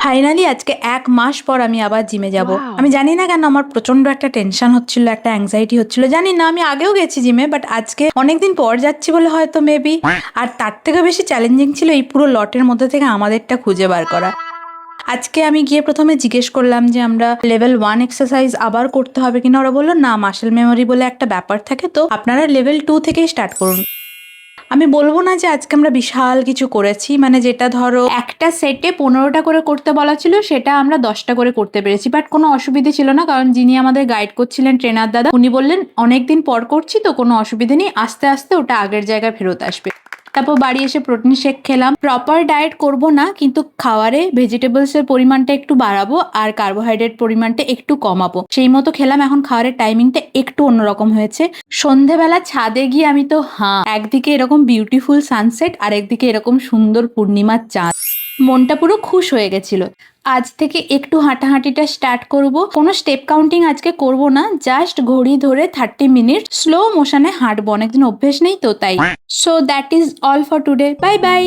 Finally আজকে ১ মাস পর আমি আবার জিমে যাব। Wow! আমি জানি না কেন আমার প্রচন্ড একটা টেনশন হচ্ছিল, একটা অ্যাংজাইটি হচ্ছিল। জানি না, আমি আগেও গেছি জিমে, বাট আজকে অনেকদিন পর যাচ্ছি বলে হয়তো মেবি। আর তার থেকে বেশি চ্যালেঞ্জিং ছিল এই পুরো লটের মধ্যে থেকে আমাদেরটা খুঁজে বার করা। আজকে আমি গিয়ে প্রথমে জিজ্ঞেস করলাম যে আমরা লেভেল 1 এক্সারসাইজ আবার করতে হবে কিনা। ওরা বললো না, মাসেল মেমোরি বলে একটা ব্যাপার থাকে, তো আপনারা লেভেল 2 থেকেই স্টার্ট করুন। আমি বলবো না যে আজকে আমরা বিশাল কিছু করেছি, মানে যেটা ধরো একটা সেটে 15টা করে করতে বলা ছিল সেটা আমরা 10টা করে করতে পেরেছি, বাট কোনো অসুবিধে ছিল না, কারণ যিনি আমাদের গাইড করছিলেন ট্রেনার দাদা, উনি বললেন অনেকদিন পর করছি তো কোনো অসুবিধে নেই, আস্তে আস্তে ওটা আগের জায়গায় ফেরত আসবে। তারপর বাড়ি এসে প্রোটিন শেক খেলাম। প্রপার ডায়েট করব না, কিন্তু খাওয়ারে ভেজিটেবলসের পরিমাণটা একটু বাড়াবো আর কার্বোহাইড্রেট পরিমাণটা একটু কমাবো, সেই মতো খেলাম। এখন খাওয়ারের টাইমিংটা একটু অন্যরকম হয়েছে। সন্ধেবেলা ছাদে গিয়ে আমি তো একদিকে এরকম বিউটিফুল সানসেট আর একদিকে এরকম সুন্দর পূর্ণিমার চাঁদ, মনটা পুরো খুশ হয়ে গেছিল। আজ থেকে একটু হাঁটাহাঁটিটা স্টার্ট করব। কোনো স্টেপ কাউন্টিং আজকে করব না, জাস্ট ঘড়ি ধরে 30 মিনিট স্লো মোশনে হাঁটবো, অনেকদিন অভ্যেস নেই তো তাই। So that is all for today, bye bye.